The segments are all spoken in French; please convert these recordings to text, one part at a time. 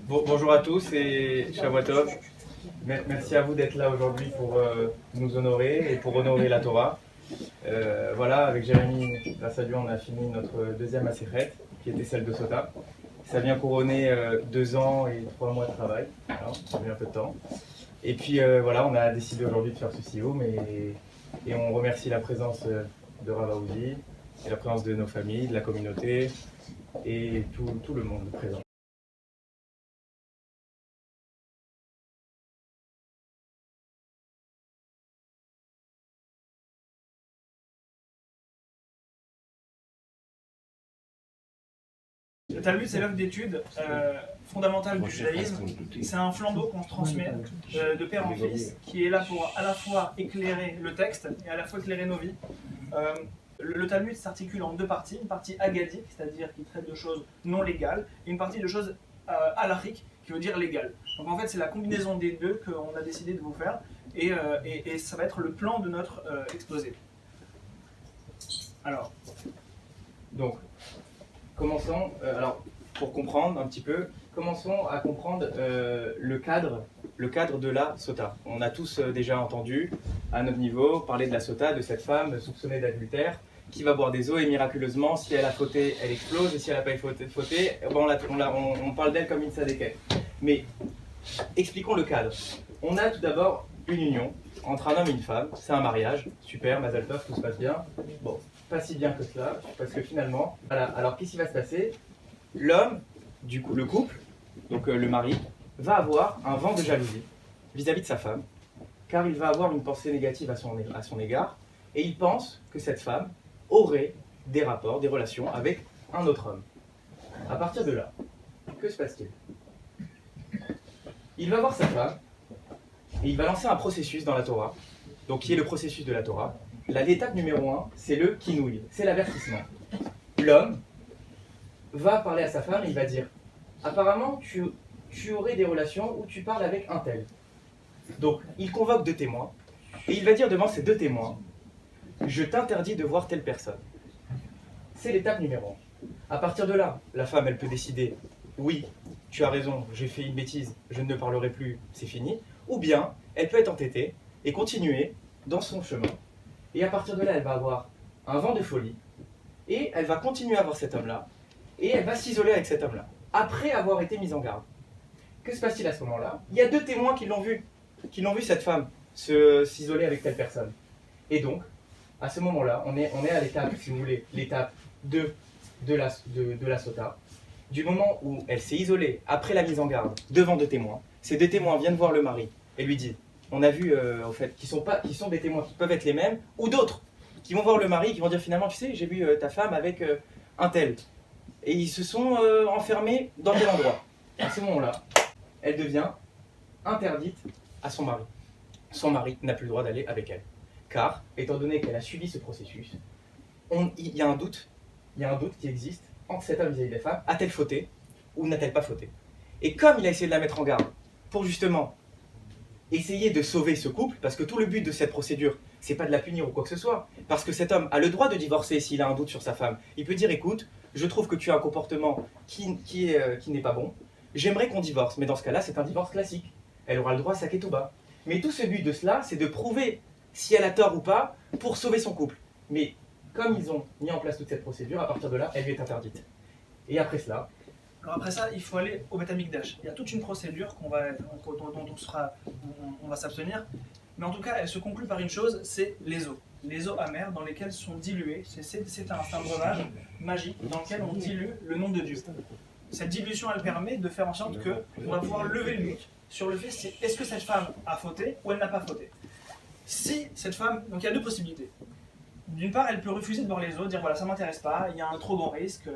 Bonjour à tous et Shavuot. Merci à vous d'être là aujourd'hui pour nous honorer et pour honorer la Torah. Voilà, avec Jérémy, grâce à Dieu, on a fini notre deuxième Masechet, qui était celle de Sota. Ça vient couronner 2 ans et 3 mois de travail. Alors, ça met un peu de temps. Et puis voilà, on a décidé aujourd'hui de faire ce SIOM et on remercie la présence de Rav Aoudi et la présence de nos familles, de la communauté et tout le monde présent. Le Talmud, c'est l'œuvre d'étude fondamentale du judaïsme. C'est un flambeau qu'on se transmet de père en fils, qui est là pour à la fois éclairer le texte et à la fois éclairer nos vies. Le Talmud s'articule en 2 parties. Une partie agadique, c'est-à-dire qui traite de choses non légales, et une partie de choses halachiques, qui veut dire légales. Donc en fait, c'est la combinaison des deux qu'on a décidé de vous faire, et ça va être le plan de notre exposé. Alors, donc, commençons, alors pour comprendre un petit peu, commençons à comprendre le cadre de la Sota. On a tous déjà entendu, à notre niveau, parler de la Sota, de cette femme soupçonnée d'adultère, qui va boire des eaux et miraculeusement, si elle a fauté, elle explose, et si elle n'a pas fauté, on parle d'elle comme une sadéquette. Mais expliquons le cadre. On a tout d'abord une union entre un homme et une femme, c'est un mariage, super, Mazal Tov, tout se passe bien. Bon, pas si bien que cela, parce que finalement, voilà, alors qu'est-ce qui va se passer? L'homme, du coup, le couple, donc le mari, va avoir un vent de jalousie vis-à-vis de sa femme, car il va avoir une pensée négative à son égard, et il pense que cette femme aurait des rapports, des relations avec un autre homme. À partir de là, que se passe-t-il? Il va voir sa femme, et il va lancer un processus dans la Torah, donc qui est le processus de la Torah. L'étape numéro 1, c'est le kinouï, c'est l'avertissement. L'homme va parler à sa femme et il va dire « Apparemment, tu aurais des relations où tu parles avec un tel. » Donc, il convoque 2 témoins et il va dire devant ces 2 témoins « Je t'interdis de voir telle personne. » C'est l'étape numéro 1. À partir de là, la femme, elle peut décider « Oui, tu as raison, j'ai fait une bêtise, je ne parlerai plus, c'est fini. » Ou bien, elle peut être entêtée et continuer dans son chemin. Et à partir de là, elle va avoir un vent de folie. Et elle va continuer à voir cet homme-là. Et elle va s'isoler avec cet homme-là. Après avoir été mise en garde. Que se passe-t-il à ce moment-là? Il y a 2 témoins qui l'ont vu cette femme s'isoler avec telle personne. Et donc, à ce moment-là, on est à l'étape, si vous voulez, l'étape 2 de la Sota. Du moment où elle s'est isolée après la mise en garde devant 2 témoins, ces 2 témoins viennent voir le mari et lui disent, on a vu en fait, qui sont des témoins qui peuvent être les mêmes, ou d'autres, qui vont voir le mari et qui vont dire finalement, tu sais, j'ai vu ta femme avec un tel. Et ils se sont enfermés dans tel endroit. À ce moment-là, elle devient interdite à son mari. Son mari n'a plus le droit d'aller avec elle. Car, étant donné qu'elle a suivi ce processus, il y a un doute qui existe entre cet homme vis-à-vis des femmes. A-t-elle fauté ou n'a-t-elle pas fauté? Et comme il a essayé de la mettre en garde pour justement essayer de sauver ce couple, parce que tout le but de cette procédure, c'est pas de la punir ou quoi que ce soit, parce que cet homme a le droit de divorcer s'il a un doute sur sa femme. Il peut dire, écoute, je trouve que tu as un comportement qui n'est pas bon, j'aimerais qu'on divorce, mais dans ce cas-là, c'est un divorce classique. Elle aura le droit à sa ketouba. Mais tout ce but de cela, c'est de prouver si elle a tort ou pas pour sauver son couple. Mais comme ils ont mis en place toute cette procédure, à partir de là, elle lui est interdite. Et après cela, alors après ça, il faut aller au Beth Amikdash. Il y a toute une procédure dont on va s'abstenir. Mais en tout cas, elle se conclut par une chose, c'est les eaux. Les eaux amères dans lesquelles sont diluées. C'est un breuvage magique dans lequel on dilue le nom de Dieu. Cette dilution, elle permet de faire en sorte qu'on va pouvoir lever le doute sur le fait est-ce que cette femme a fauté ou elle n'a pas fauté. Si cette femme, donc il y a 2 possibilités. D'une part, elle peut refuser de boire les eaux, dire voilà, ça m'intéresse pas, il y a un trop grand risque.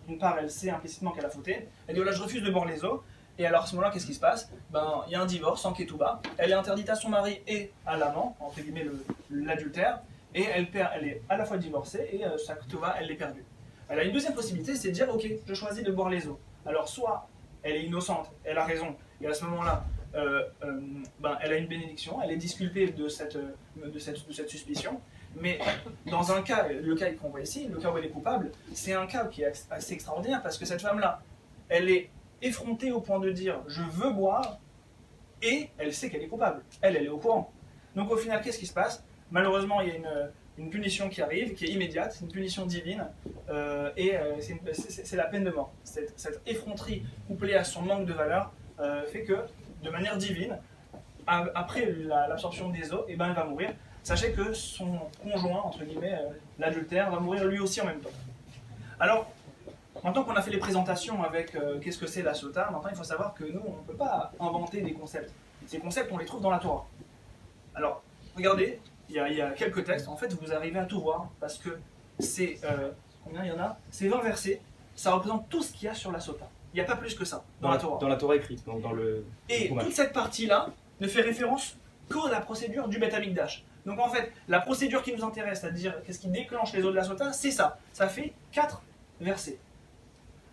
D'une part, elle sait implicitement qu'elle a fauté. Elle dit voilà, je refuse de boire les eaux. Et alors à ce moment-là, qu'est-ce qui se passe? Il y a un divorce en ketouba. Elle est interdite à son mari et à l'amant, entre guillemets l'adultère. Et elle est à la fois divorcée et sa ketouba, elle l'est perdue. Elle a une deuxième possibilité, c'est de dire ok, je choisis de boire les eaux. Alors soit elle est innocente, elle a raison, et à ce moment-là, elle a une bénédiction, elle est disculpée de cette suspicion. Mais dans un cas, le cas qu'on voit ici, le cas où elle est coupable, c'est un cas qui est assez extraordinaire parce que cette femme-là, elle est effrontée au point de dire « je veux boire », et elle sait qu'elle est coupable. Elle est au courant. Donc au final, qu'est-ce qui se passe? Malheureusement, il y a une punition qui arrive, qui est immédiate, c'est une punition divine, c'est la peine de mort. Cette effronterie couplée à son manque de valeur fait que, de manière divine, après l'absorption des eaux, elle va mourir. Sachez que son conjoint, entre guillemets, l'adultère, va mourir lui aussi en même temps. Alors, maintenant qu'on a fait les présentations avec qu'est-ce que c'est la sota, maintenant il faut savoir que nous, on ne peut pas inventer des concepts. Ces concepts, on les trouve dans la Torah. Alors, regardez, il y a quelques textes, en fait, vous arrivez à tout voir, parce que c'est, combien il y en a? C'est 20 versets, ça représente tout ce qu'il y a sur la sota. Il n'y a pas plus que ça dans la Torah. Dans la Torah écrite, donc dans le... Et toute cette partie-là ne fait référence qu'à la procédure du Beth Amikdash. Donc en fait, la procédure qui nous intéresse, c'est-à-dire qu'est-ce qui déclenche les eaux de la sota, c'est ça. Ça fait 4 versets.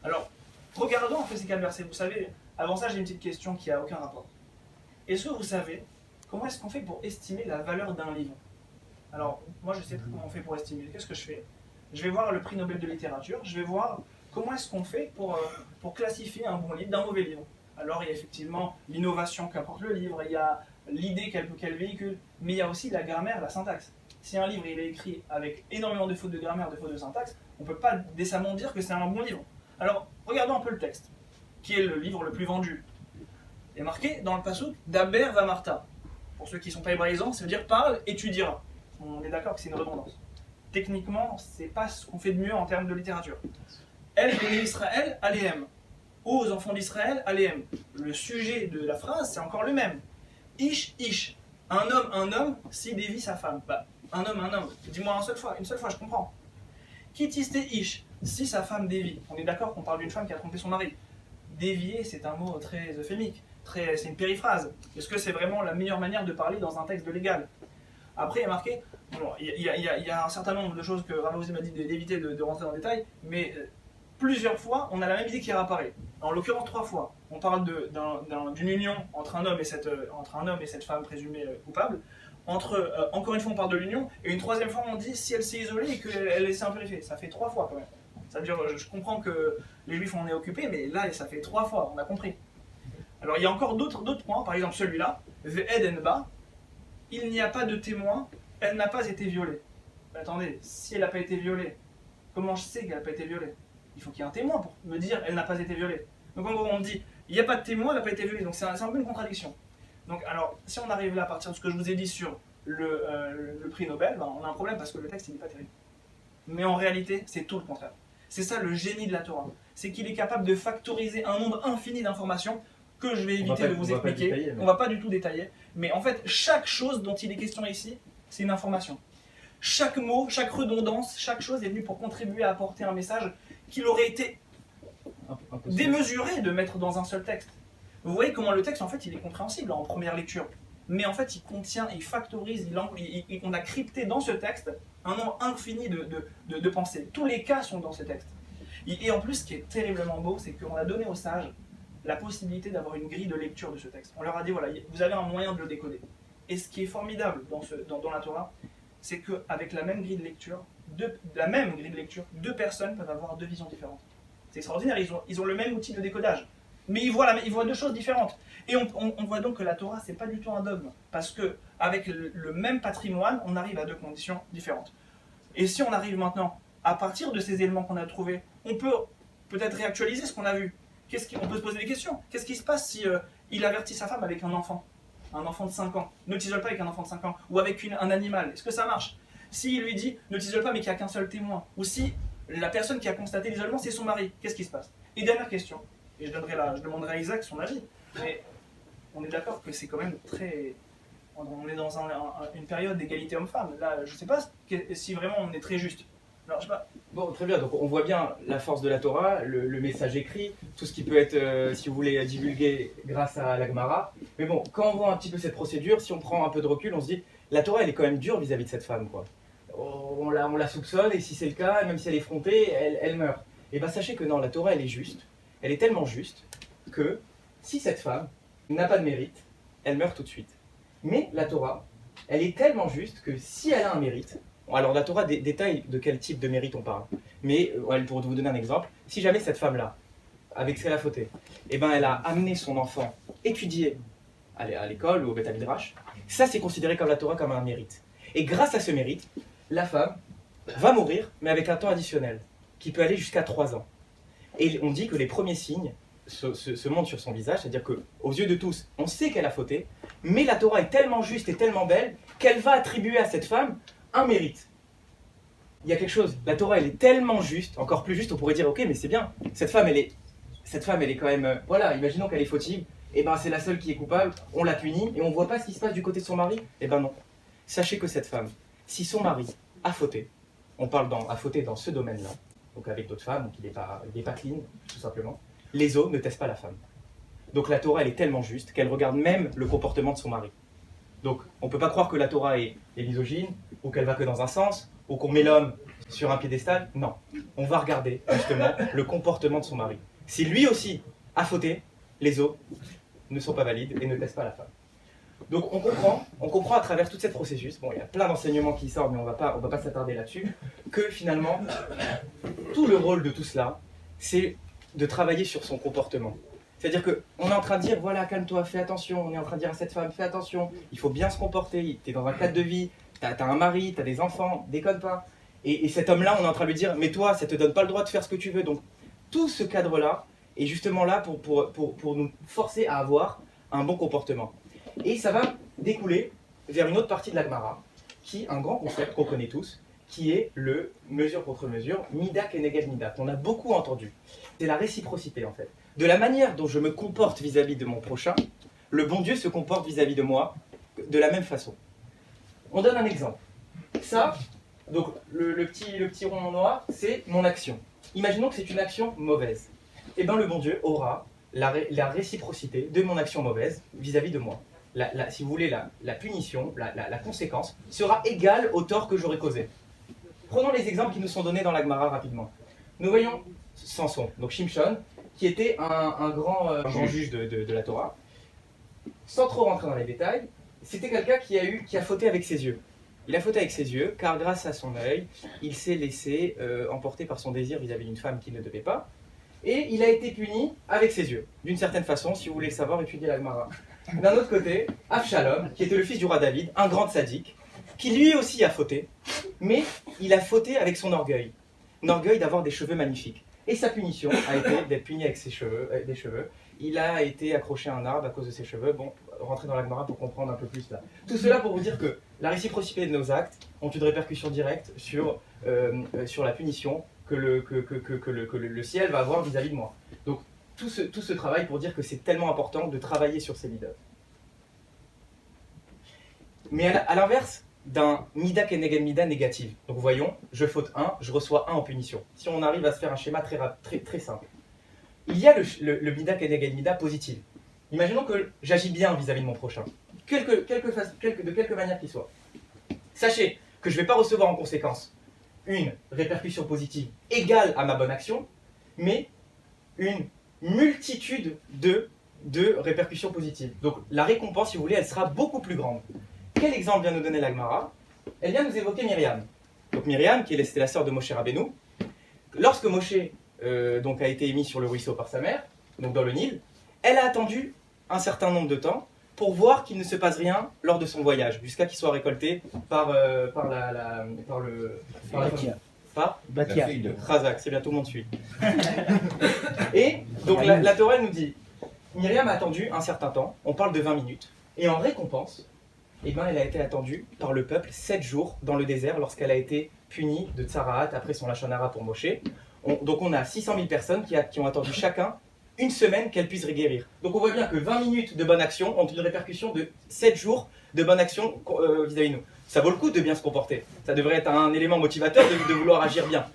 Alors, regardons en fait ces 4 versets. Vous savez, avant ça, j'ai une petite question qui n'a aucun rapport. Est-ce que vous savez comment est-ce qu'on fait pour estimer la valeur d'un livre? Alors, moi je sais comment on fait pour estimer. Qu'est-ce que je fais? Je vais voir le prix Nobel de littérature, je vais voir comment est-ce qu'on fait pour classifier un bon livre d'un mauvais livre. Alors il y a effectivement l'innovation qu'apporte le livre, il y a l'idée qu'elle véhicule, mais il y a aussi la grammaire, la syntaxe. Si un livre il est écrit avec énormément de fautes de grammaire, de fautes de syntaxe, on ne peut pas décemment dire que c'est un bon livre. Alors, regardons un peu le texte, qui est le livre le plus vendu. Il est marqué dans le passouk Daber va Martha. Pour ceux qui ne sont pas hébraïsants, ça veut dire parle et tu diras. On est d'accord que c'est une redondance. Techniquement, c'est pas ce qu'on fait de mieux en termes de littérature. Elle, béni Israël, Aléem. Aux enfants d'Israël, Aléem. Le sujet de la phrase, c'est encore le même. Ish, ish. Un homme, si dévie sa femme. Bah, un homme. Dis-moi une seule fois, je comprends. Kitiste ish. Si sa femme dévie. On est d'accord qu'on parle d'une femme qui a trompé son mari. Dévier, c'est un mot très euphémique. C'est une périphrase. Est-ce que c'est vraiment la meilleure manière de parler dans un texte de légal? Après, il y a marqué, il y a un certain nombre de choses que Rav m'a dit d'éviter de rentrer dans le détail, mais plusieurs fois, on a la même idée qui réapparaît. En l'occurrence, 3 fois. On parle d'une union entre un homme et cette femme présumée coupable. Encore une fois, on parle de l'union, et une 3e fois, on dit si elle s'est isolée et qu'elle s'est impurifiée. Ça fait 3 fois quand même. C'est-à-dire, je comprends que les juifs en est occupés, mais là, ça fait 3 fois, on a compris. Alors, il y a encore d'autres points, par exemple celui-là, Ve'ed enba, il n'y a pas de témoin, elle n'a pas été violée. Mais attendez, si elle n'a pas été violée, comment je sais qu'elle n'a pas été violée? Il faut qu'il y ait un témoin pour me dire elle n'a pas été violée. Donc en gros, on me dit il n'y a pas de témoin, elle n'a pas été violée. Donc c'est un peu une contradiction. Donc alors, si on arrive là à partir de ce que je vous ai dit sur le prix Nobel, ben, on a un problème parce que le texte il n'est pas terrible. Mais en réalité, c'est tout le contraire. C'est ça le génie de la Torah. C'est qu'il est capable de factoriser un nombre infini d'informations que je vais éviter de vous expliquer. On ne va pas du tout détailler. Mais en fait, chaque chose dont il est question ici, c'est une information. Chaque mot, chaque redondance, chaque chose est venue pour contribuer à apporter un message qu'il aurait été démesuré de mettre dans un seul texte. Vous voyez comment le texte, en fait, il est compréhensible en première lecture. Mais en fait, il contient, il factorise, on a crypté dans ce texte un nombre infini de pensées. Tous les cas sont dans ce texte. Et en plus, ce qui est terriblement beau, c'est qu'on a donné aux sages la possibilité d'avoir une grille de lecture de ce texte. On leur a dit, voilà, vous avez un moyen de le décoder. Et ce qui est formidable dans la Torah, c'est qu'avec la même grille de lecture, deux personnes peuvent avoir 2 visions différentes. C'est extraordinaire, ils ont le même outil de décodage. Mais ils voient 2 choses différentes. Et on voit donc que la Torah, c'est pas du tout un dogme. Parce qu'avec le même patrimoine, on arrive à 2 conditions différentes. Et si on arrive maintenant, à partir de ces éléments qu'on a trouvés, on peut peut-être réactualiser ce qu'on a vu. On peut se poser des questions. Qu'est-ce qui se passe si il avertit sa femme avec un enfant de 5 ans? Ne t'isole pas avec un enfant de 5 ans. Ou avec un animal. Est-ce que ça marche? S'il lui dit ne t'isole pas mais qu'il n'y a qu'un seul témoin. Ou si la personne qui a constaté l'isolement c'est son mari. Qu'est-ce qui se passe? Et dernière question. Et je demanderai à Isaac son avis. Mais on est d'accord que c'est quand même très... On est dans une période d'égalité homme-femme. Là, je ne sais pas si vraiment on est très juste. Alors, je sais pas. Bon, très bien, donc on voit bien la force de la Torah, le message écrit, tout ce qui peut être, si vous voulez, divulgué grâce à la Gemara. Mais bon, quand on voit un petit peu cette procédure, si on prend un peu de recul, on se dit, la Torah, elle est quand même dure vis-à-vis de cette femme, quoi. On la soupçonne, et si c'est le cas, même si elle est effrontée, elle meurt. Et bien sachez que non, la Torah, elle est juste. Elle est tellement juste que si cette femme n'a pas de mérite, elle meurt tout de suite. Mais la Torah, elle est tellement juste que si elle a un mérite, alors la Torah détaille de quel type de mérite on parle. Mais pour vous donner un exemple, si jamais cette femme-là, avec ce qu'elle a fauté, eh ben, elle a amené son enfant étudier à l'école ou au Beth Midrash. Ça, c'est considéré comme la Torah comme un mérite. Et grâce à ce mérite, la femme va mourir, mais avec un temps additionnel, qui peut aller jusqu'à 3 ans. Et on dit que les premiers signes se montrent sur son visage, c'est-à-dire qu'aux yeux de tous, on sait qu'elle a fauté, mais la Torah est tellement juste et tellement belle qu'elle va attribuer à cette femme un mérite. Il y a quelque chose, la Torah elle est tellement juste, encore plus juste, on pourrait dire ok mais c'est bien, cette femme elle est quand même, voilà, imaginons qu'elle est fautive, et ben c'est la seule qui est coupable, on la punit et on voit pas ce qui se passe du côté de son mari, et ben non. Sachez que cette femme, si son mari a fauté, on parle a fauté dans ce domaine-là, donc avec d'autres femmes, donc il est pas clean, tout simplement, les os ne testent pas la femme. Donc la Torah elle est tellement juste qu'elle regarde même le comportement de son mari. Donc on ne peut pas croire que la Torah est misogyne, ou qu'elle va que dans un sens, ou qu'on met l'homme sur un piédestal. Non, on va regarder justement le comportement de son mari. Si lui aussi a fauté, les os ne sont pas valides et ne testent pas la femme. Donc on comprend à travers tout ce processus, bon il y a plein d'enseignements qui sortent mais on va pas s'attarder là-dessus, que finalement tout le rôle de tout cela, c'est de travailler sur son comportement. C'est-à-dire qu'on est en train de dire, voilà, calme-toi, fais attention, on est en train de dire à cette femme, fais attention, il faut bien se comporter, tu es dans un cadre de vie, tu as un mari, tu as des enfants, déconne pas. Et cet homme-là, on est en train de lui dire, mais toi, ça te donne pas le droit de faire ce que tu veux. Donc tout ce cadre-là est justement là pour nous forcer à avoir un bon comportement. Et ça va découler vers une autre partie de la Gemara, un grand concept qu'on connaît tous, qui est le mesure contre mesure, mida keneged mida, qu'on a beaucoup entendu. C'est la réciprocité en fait. De la manière dont je me comporte vis-à-vis de mon prochain, le bon Dieu se comporte vis-à-vis de moi de la même façon. On donne un exemple. Ça, donc le petit rond noir, c'est mon action. Imaginons que c'est une action mauvaise. Et bien le bon Dieu aura la réciprocité de mon action mauvaise vis-à-vis de moi. Si vous voulez, la punition, la conséquence, sera égale au tort que j'aurais causé. Prenons les exemples qui nous sont donnés dans la Gemara rapidement. Nous voyons Samson, donc Shimshon, qui était un grand juge de la Torah. Sans trop rentrer dans les détails, c'était quelqu'un qui a fauté avec ses yeux. Il a fauté avec ses yeux, car grâce à son œil, il s'est laissé emporter par son désir vis-à-vis d'une femme qu'il ne devait pas, et il a été puni avec ses yeux. D'une certaine façon, si vous voulez le savoir, étudiez la Gemara. D'un autre côté, Avshalom, qui était le fils du roi David, un grand sadique, qui lui aussi a fauté, mais il a fauté avec son orgueil. L'orgueil d'avoir des cheveux magnifiques. Et sa punition a été d'être puni avec des cheveux. Il a été accroché à un arbre à cause de ses cheveux. Bon, rentrez dans la Gemara pour comprendre un peu plus là. Tout cela pour vous dire que la réciprocité de nos actes ont une répercussion directe sur la punition que le ciel va avoir vis-à-vis de moi. Donc tout ce travail pour dire que c'est tellement important de travailler sur ces leaders. Mais à l'inverse d'un mida keneged mida négatif. Donc voyons, je faute 1, je reçois 1 en punition. Si on arrive à se faire un schéma très simple. Il y a le mida keneged mida positif. Imaginons que j'agis bien vis-à-vis de mon prochain, de quelque manière qu'il soit. Sachez que je ne vais pas recevoir en conséquence une répercussion positive égale à ma bonne action, mais une multitude de répercussions positives. Donc la récompense, si vous voulez, elle sera beaucoup plus grande. Quel exemple vient nous donner la Gemara? Elle vient nous évoquer Myriam. Donc Myriam, c'était la sœur de Moshe Rabbeinu. Lorsque Moshe donc a été émis sur le ruisseau par sa mère, donc dans le Nil, elle a attendu un certain nombre de temps pour voir qu'il ne se passe rien lors de son voyage, jusqu'à qu'il soit récolté par Batia. Razak, c'est bien, tout le monde suit. Et donc la Torah nous dit, Myriam a attendu un certain temps, on parle de 20 minutes, et en récompense, eh ben, elle a été attendue par le peuple 7 jours dans le désert lorsqu'elle a été punie de Tsarahat après son Lachon Hara pour Moshe. Donc on a 600 000 personnes qui ont attendu chacun une semaine qu'elle puisse guérir. Donc on voit bien que 20 minutes de bonne action ont une répercussion de 7 jours de bonne action vis-à-vis de nous. Ça vaut le coup de bien se comporter. Ça devrait être un élément motivateur de vouloir agir bien.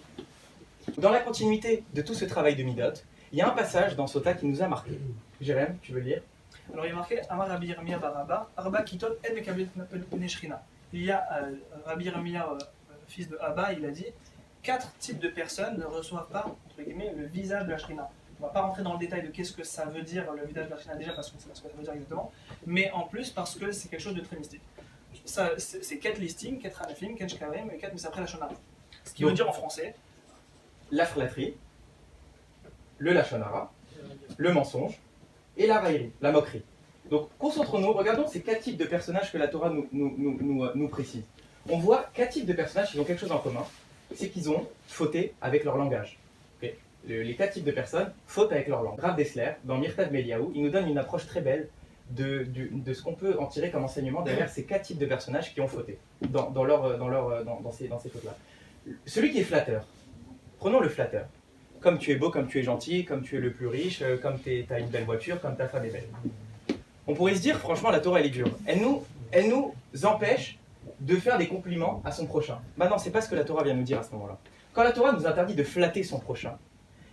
Dans la continuité de tout ce travail de Midot, il y a un passage dans Sota qui nous a marqué. Jérém, tu veux le lire? Alors il est marqué Amar Rabbi Yirmiyah bar Abba, Arba Kitot et Mekablet Neshrina. Il y a Rabbi Yirmiyah, fils de Abba, il a dit 4 types de personnes ne reçoivent pas, entre guillemets, le visage de la Shrina. On ne va pas rentrer dans le détail de qu'est-ce que ça veut dire le visage de la Shrina, déjà parce qu'on ne sait pas ce que ça veut dire exactement, mais en plus parce que c'est quelque chose de très mystique. C'est 4 listings, 4 anafim, 4 shkarim et 4 mais après la Shonara. Ce qui veut dire en français la flatterie, le Lachon Hara, le mensonge et la raillerie, la moquerie. Donc concentrons-nous, regardons ces 4 types de personnages que la Torah nous précise. On voit 4 types de personnages qui ont quelque chose en commun, c'est qu'ils ont fauté avec leur langage. Okay. Les 4 types de personnes fautent avec leur langue. Rav Dessler, dans Mirtav Meliaou, il nous donne une approche très belle de ce qu'on peut en tirer comme enseignement derrière ces 4 types de personnages qui ont fauté dans ces fautes-là. Celui qui est flatteur, prenons le flatteur. Comme tu es beau, comme tu es gentil, comme tu es le plus riche, comme tu as une belle voiture, comme ta femme est belle. On pourrait se dire, franchement, la Torah, elle est dure. Elle nous empêche de faire des compliments à son prochain. Maintenant, c'est pas ce que la Torah vient nous dire à ce moment-là. Quand la Torah nous interdit de flatter son prochain,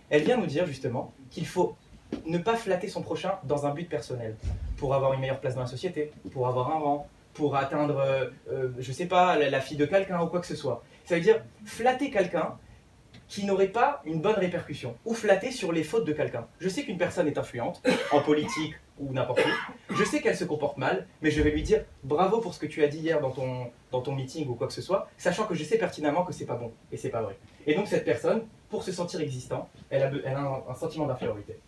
elle vient nous dire justement qu'il faut ne pas flatter son prochain dans un but personnel, pour avoir une meilleure place dans la société, pour avoir un rang, pour atteindre, je sais pas, la fille de quelqu'un ou quoi que ce soit. Ça veut dire flatter quelqu'un qui n'aurait pas une bonne répercussion, ou flatter sur les fautes de quelqu'un. Je sais qu'une personne est influente, en politique ou n'importe où, je sais qu'elle se comporte mal, mais je vais lui dire bravo pour ce que tu as dit hier dans ton meeting ou quoi que ce soit, sachant que je sais pertinemment que c'est pas bon, et c'est pas vrai. Et donc cette personne, pour se sentir existant, elle a un sentiment d'infériorité.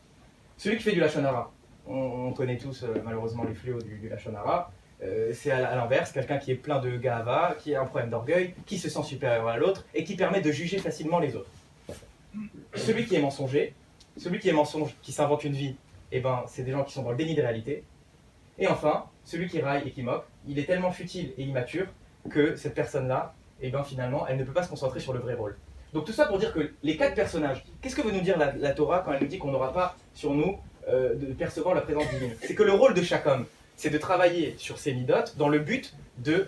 Celui qui fait du Lachon Hara, on connaît tous malheureusement les fléaux du Lachon Hara, c'est à l'inverse, quelqu'un qui est plein de gahava, qui a un problème d'orgueil, qui se sent supérieur à l'autre et qui permet de juger facilement les autres. Celui qui est mensonger, qui s'invente une vie, eh ben, c'est des gens qui sont dans le déni de réalité. Et enfin, celui qui raille et qui moque, il est tellement futile et immature que cette personne-là, eh ben, finalement, elle ne peut pas se concentrer sur le vrai rôle. Donc tout ça pour dire que les 4 personnages, qu'est-ce que veut nous dire la Torah quand elle nous dit qu'on n'aura pas sur nous de percevoir la présence divine? C'est que le rôle de chaque homme, c'est de travailler sur ses midotes dans le but de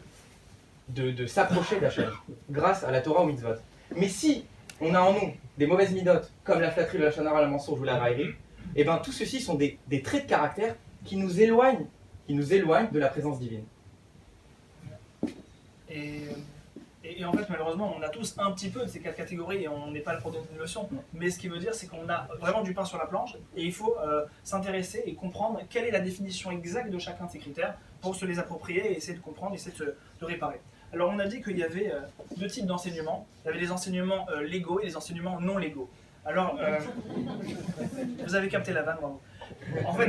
s'approcher d'Hachem, grâce à la Torah ou mitzvot. Mais si on a en nous des mauvaises midotes, comme la flatterie, le lachon hara, le mensonge ou la raillerie, et ben tout ceci sont des traits de caractère qui nous éloignent de la présence divine. Et en fait, malheureusement, on a tous un petit peu de ces 4 catégories et on n'est pas le produit d'une leçon. Mais ce qui veut dire, c'est qu'on a vraiment du pain sur la planche et il faut s'intéresser et comprendre quelle est la définition exacte de chacun de ces critères pour se les approprier et essayer de comprendre, essayer de réparer. Alors, on a dit qu'il y avait 2 types d'enseignements. Il y avait les enseignements légaux et les enseignements non légaux. Alors, vous avez capté la vanne, bravo. En fait,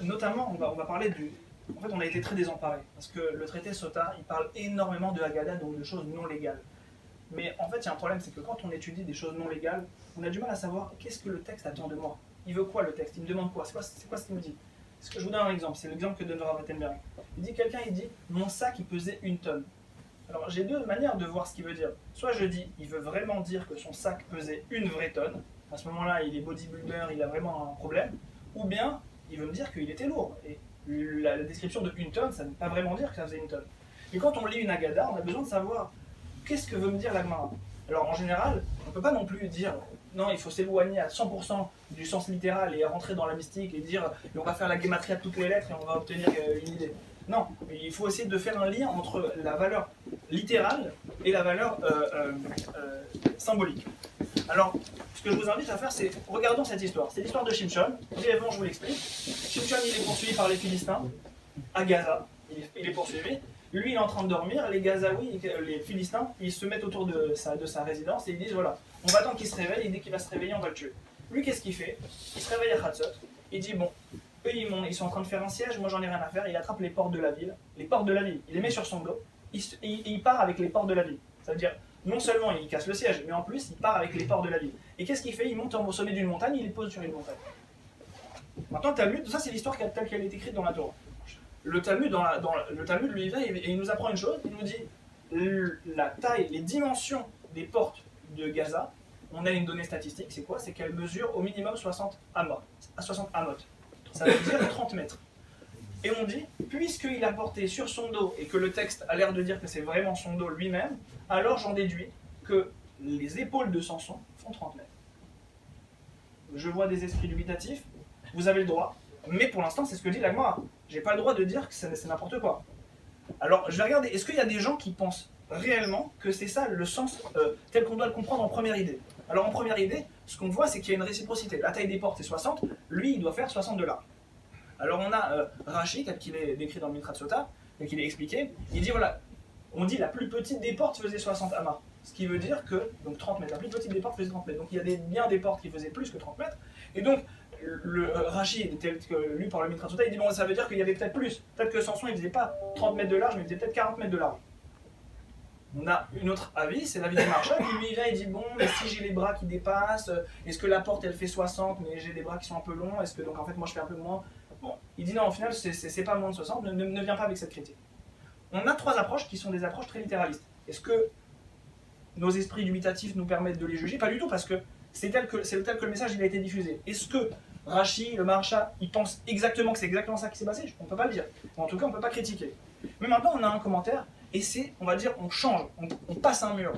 notamment, on va parler du... En fait, on a été très désemparés, parce que le traité Sota, il parle énormément de Haggadah, donc de choses non légales. Mais en fait, il y a un problème, c'est que quand on étudie des choses non légales, on a du mal à savoir qu'est-ce que le texte attend de moi. Il veut quoi le texte? Il me demande quoi? C'est quoi ce qu'il me dit? Je vous donne un exemple, c'est l'exemple que donne Rav Rothenberg. Il dit, il dit, mon sac, il pesait 1 tonne. Alors, j'ai 2 manières de voir ce qu'il veut dire. Soit je dis, il veut vraiment dire que son sac pesait 1 vraie tonne. À ce moment-là, il est bodybuilder, il a vraiment un problème. Ou bien, il veut me dire qu'il était lourd. Et la description de 1 tonne, ça ne veut pas vraiment dire que ça faisait 1 tonne. Et quand on lit une Haggadah, on a besoin de savoir qu'est-ce que veut me dire la Gemara. Alors en général, on ne peut pas non plus dire non, il faut s'éloigner à 100% du sens littéral et rentrer dans la mystique et dire et on va faire la gématria de toutes les lettres et on va obtenir une idée. Non, il faut essayer de faire un lien entre la valeur littérale et la valeur symbolique. Alors, ce que je vous invite à faire, c'est regardons cette histoire. C'est l'histoire de Shimshon. Brièvement, je vous l'explique. Shimshon, il est poursuivi par les Philistins à Gaza. Il est poursuivi. Lui, il est en train de dormir. Les Gazaouis, les Philistins, ils se mettent autour de sa résidence et ils disent voilà, on va attendre qu'il se réveille et dès qu'il va se réveiller, on va le tuer. Lui, qu'est-ce qu'il fait? Il se réveille à Khatzot. Il dit bon, eux, ils sont en train de faire un siège. Moi, j'en ai rien à faire. Il attrape les portes de la ville. Les portes de la ville. Il les met sur son dos. Il part avec les portes de la ville. Ça veut dire non seulement il casse le siège, mais en plus il part avec les portes de la ville. Et qu'est-ce qu'il fait? Il monte au sommet d'une montagne, il les pose sur une montagne. Maintenant, Talmud, ça c'est l'histoire telle qu'elle est écrite dans la Torah. Le Talmud, le Talmud lui vient et il nous apprend une chose, il nous dit la taille, les dimensions des portes de Gaza, on a une donnée statistique, c'est quoi? C'est qu'elles mesurent au minimum 60 amot. Ça veut dire 30 mètres. Et on dit, puisqu'il a porté sur son dos, et que le texte a l'air de dire que c'est vraiment son dos lui-même, alors j'en déduis que les épaules de Samson font 30 mètres. Je vois des esprits dubitatifs, vous avez le droit, mais pour l'instant c'est ce que dit la Gemara. J'ai pas le droit de dire que c'est n'importe quoi. Alors je vais regarder, est-ce qu'il y a des gens qui pensent réellement que c'est ça le sens tel qu'on doit le comprendre en première idée? Alors en première idée, ce qu'on voit c'est qu'il y a une réciprocité. La taille des portes c'est 60, lui il doit faire 60 de large. Alors on a Rashi, tel qu'il est décrit dans le Mitra Sota, tel qu'il est expliqué, il dit voilà, on dit la plus petite des portes faisait 60 amas. Ce qui veut dire que, donc 30 mètres, la plus petite des portes faisait 30 mètres. Donc il y a bien des portes qui faisaient plus que 30 mètres. Et donc Rachid, tel que lu par le Mitra Sutta, il dit bon, ça veut dire qu'il y avait peut-être plus. Peut-être que Samson il faisait pas 30 mètres de large, mais il faisait peut-être 40 mètres de large. On a une autre avis, c'est l'avis du Maharsha, qui lui vient et dit bon, mais si j'ai les bras qui dépassent, est-ce que la porte elle fait 60, mais j'ai des bras qui sont un peu longs, est-ce que donc en fait moi je fais un peu moins. Bon, il dit non, au final c'est pas moins de 60, ne viens pas avec cette critique. On a trois approches qui sont des approches très littéralistes. Est-ce que nos esprits dubitatifs nous permettent de les juger? Pas du tout, parce que c'est tel que le message il a été diffusé. Est-ce que Rashi, le Maharsha, il pense exactement que c'est exactement ça qui s'est passé? On ne peut pas le dire. En tout cas, on ne peut pas critiquer. Mais maintenant, on a un commentaire, et c'est, on va dire, on change, on passe un mur.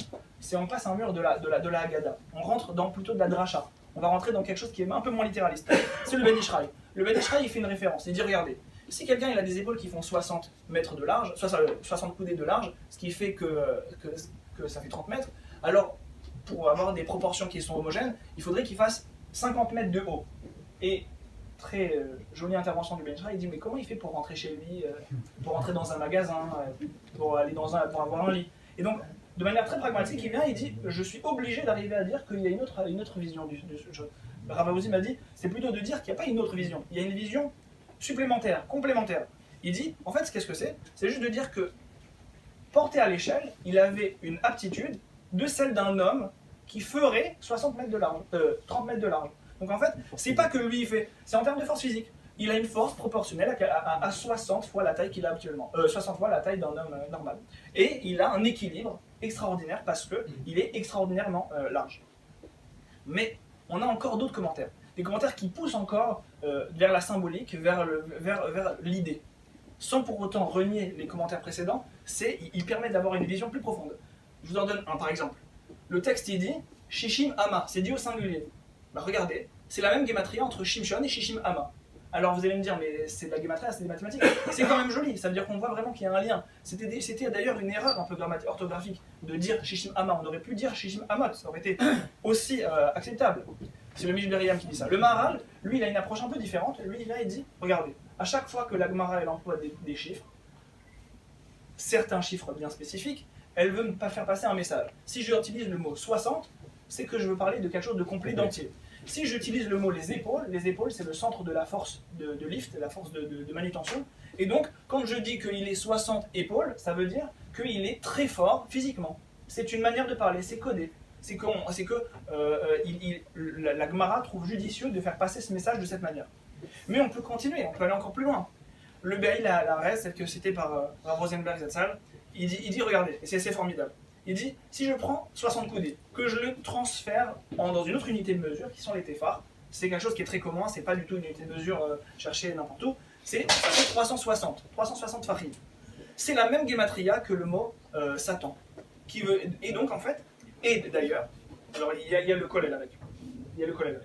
On passe un mur de la Haggadah. On rentre dans plutôt de la Dracha. On va rentrer dans quelque chose qui est un peu moins littéraliste. C'est le Ben Ishraï. Le Ben Ishraï, il fait une référence. Il dit, regardez, si quelqu'un il a des épaules qui font 60 mètres de large, 60 coudées de large, ce qui fait que ça fait 30 mètres, alors pour avoir des proportions qui sont homogènes, il faudrait qu'il fasse 50 mètres de haut. Et très jolie intervention du Ben Ishraï, il dit mais comment il fait pour rentrer chez lui, pour rentrer dans un magasin, pour aller pour avoir un lit. Et donc, de manière très pragmatique, il vient et il dit je suis obligé d'arriver à dire qu'il y a une autre vision du jeu. Rav Avosi m'a dit c'est plutôt de dire qu'il n'y a pas une autre vision, il y a une vision supplémentaire, complémentaire. Il dit en fait qu'est-ce que c'est? C'est juste de dire que porté à l'échelle, il avait une aptitude de celle d'un homme qui ferait 60 mètres de large, 30 mètres de large. Donc en fait, c'est pas que lui il fait, c'est en termes de force physique. Il a une force proportionnelle à 60 fois la taille qu'il a actuellement, 60 fois la taille d'un homme normal. Et il a un équilibre extraordinaire parce qu'il est extraordinairement large. Mais on a encore d'autres commentaires. Des commentaires qui poussent encore vers la symbolique, vers l'idée. Sans pour autant renier les commentaires précédents, il permet d'avoir une vision plus profonde. Je vous en donne un par exemple. Le texte il dit Shishim Ama, c'est dit au singulier. Bah regardez, c'est la même guématria entre Shimshon et Shishim Ama. Alors vous allez me dire, mais c'est de la guématria, c'est des mathématiques. C'est quand même joli, ça veut dire qu'on voit vraiment qu'il y a un lien. C'était d'ailleurs une erreur un peu orthographique de dire Shishim Ama. On aurait pu dire Shishim Amot, ça aurait été aussi acceptable. C'est le Mishberiam qui dit ça. Le Maharal, lui, il a une approche un peu différente. Lui, il vient et dit, regardez, à chaque fois que la Gemara elle emploie des chiffres, certains chiffres bien spécifiques, elle veut me faire passer un message. Si j'utilise le mot 60, c'est que je veux parler de quelque chose de complet, d'entier. Si j'utilise le mot les épaules c'est le centre de la force de lift, la force de manutention. Et donc, quand je dis qu'il est 60 épaules, ça veut dire qu'il est très fort physiquement. C'est une manière de parler, c'est codé. C'est que la Gemara trouve judicieux de faire passer ce message de cette manière. Mais on peut continuer, on peut aller encore plus loin. Le Be'il, la reste, celle que c'était par Rav Rosenberg Zatzal, il dit regardez, et c'est formidable. Il dit, si je prends 60 coudées, que je le transfère dans une autre unité de mesure, qui sont les téphars, c'est quelque chose qui est très commun, c'est pas du tout une unité de mesure cherchée n'importe où, c'est 360 fachim. C'est la même guématria que le mot Satan. Et donc en fait, et d'ailleurs, alors il y a le kollel avec. Il y a le kollel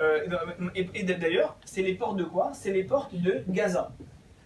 avec. Et d'ailleurs, c'est les portes de quoi? C'est les portes de Gaza.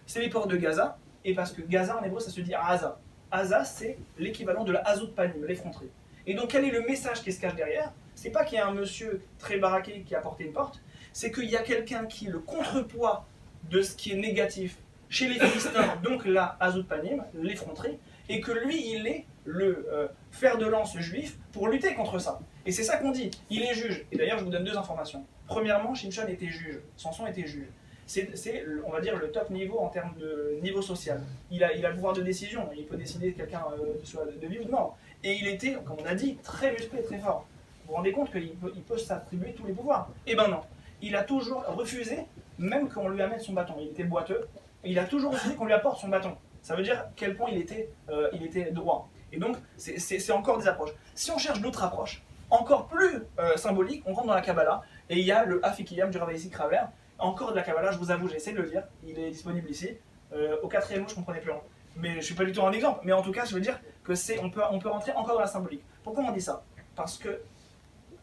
C'est les portes de Gaza, et parce que Gaza en hébreu ça se dit Aza. Aza, c'est l'équivalent de la Hazut Panim, l'effronterie. Et donc, quel est le message qui se cache derrière? C'est pas qu'il y a un monsieur très baraqué qui a porté une porte, c'est qu'il y a quelqu'un qui est le contrepoids de ce qui est négatif chez les Philistins, donc la Hazut Panim, l'effronterie, et que lui, il est le fer de lance juif pour lutter contre ça. Et c'est ça qu'on dit, il est juge. Et d'ailleurs, je vous donne deux informations. Premièrement, Shimshon était juge, Samson était juge. C'est, on va dire, le top niveau en termes de niveau social. Il a le pouvoir de décision, il peut décider de quelqu'un de vie ou de mort. Et il était, comme on a dit, très musclé, très fort. Vous vous rendez compte qu'il peut s'attribuer tous les pouvoirs? Eh ben non. Il a toujours refusé, même qu'on lui amène son bâton. Il était boiteux, il a toujours refusé qu'on lui apporte son bâton. Ça veut dire à quel point il était droit. Et donc, c'est encore des approches. Si on cherche d'autres approches, encore plus symboliques, on rentre dans la Kabbalah, et il y a le Afikiyam du Rav Yissi Kraver. Encore de la Kabbalah, je vous avoue, j'ai essayé de le lire, il est disponible ici. Au 4e mot, je ne comprenais plus rien. Mais je ne suis pas du tout un exemple. Mais en tout cas, je veux dire que on peut rentrer encore dans la symbolique. Pourquoi on dit ça? Parce que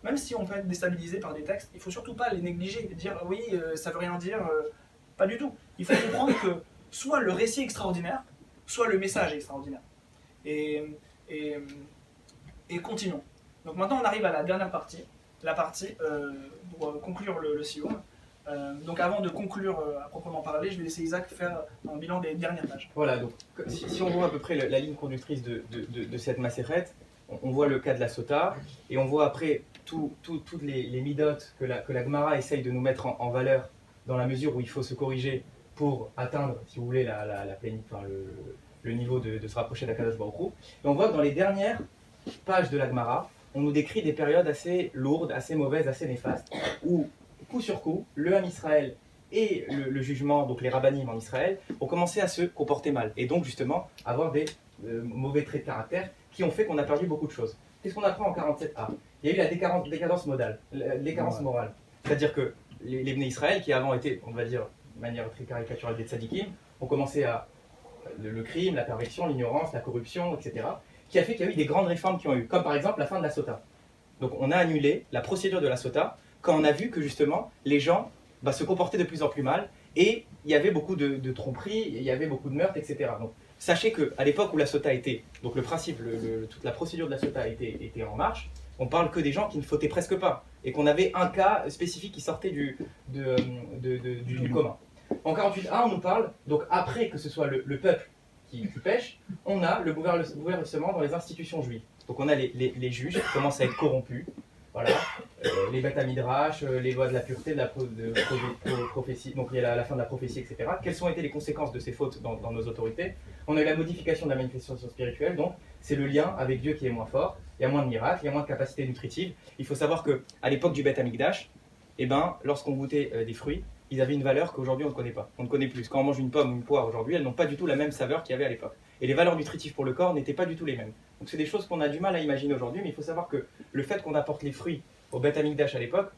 même si on peut être déstabilisé par des textes, il ne faut surtout pas les négliger, dire oui, ça ne veut rien dire, pas du tout. Il faut comprendre que soit le récit est extraordinaire, soit le message est extraordinaire. Et continuons. Donc maintenant, on arrive à la dernière partie, la partie pour conclure le Sioum. Donc avant de conclure à proprement parler, je vais laisser Isaac faire un bilan des dernières pages. Voilà, donc si on voit à peu près la ligne conductrice de cette macérette, on voit le cas de la sota, et on voit après toutes les midotes que la Gemara essaye de nous mettre en valeur, dans la mesure où il faut se corriger pour atteindre, si vous voulez, le niveau de se rapprocher d'Akadosh Baruch Hu. Et on voit que dans les dernières pages de la Gemara, on nous décrit des périodes assez lourdes, assez mauvaises, assez néfastes, où, coup sur coup, le Ham Israël et le jugement, donc les rabbinim en Israël, ont commencé à se comporter mal, et donc justement avoir des mauvais traits de caractère qui ont fait qu'on a perdu beaucoup de choses. Qu'est-ce qu'on apprend en 47a? Il y a eu la décadence modale, l'écadence morale. C'est-à-dire que les Bnei Israël, qui avant étaient, on va dire, de manière très caricaturale des tzadikim, ont commencé à le crime, la perversion, l'ignorance, la corruption, etc., qui a fait qu'il y a eu des grandes réformes qui ont eu, comme par exemple la fin de la sota. Donc on a annulé la procédure de la sota quand on a vu que justement les gens se comportaient de plus en plus mal, et il y avait beaucoup de tromperies, il y avait beaucoup de meurtres, etc. Donc sachez qu'à l'époque où la sota était, donc le principe, toute la procédure de la sota était en marche, on parle que des gens qui ne fautaient presque pas, et qu'on avait un cas spécifique qui sortait du commun. En 48a, on nous parle, donc après que ce soit le peuple qui pêche, on a le bouleversement dans les institutions juives. Donc on a les juges qui commencent à être corrompus, voilà, les bêta midrash, les lois de la pureté, de la prophétie, donc il y a la fin de la prophétie, etc. Quelles ont été les conséquences de ces fautes dans nos autorités? On a eu la modification de la manifestation spirituelle, donc c'est le lien avec Dieu qui est moins fort, il y a moins de miracles, il y a moins de capacités nutritives. Il faut savoir qu'à l'époque du Beth Amikdash, lorsqu'on goûtait des fruits, ils avaient une valeur qu'aujourd'hui on ne connaît pas. On ne connaît plus. Quand on mange une pomme ou une poire aujourd'hui, elles n'ont pas du tout la même saveur qu'il y avait à l'époque. Et les valeurs nutritives pour le corps n'étaient pas du tout les mêmes. Donc c'est des choses qu'on a du mal à imaginer aujourd'hui, mais il faut savoir que le fait qu'on apporte les fruits au Beth Amikdash à l'époque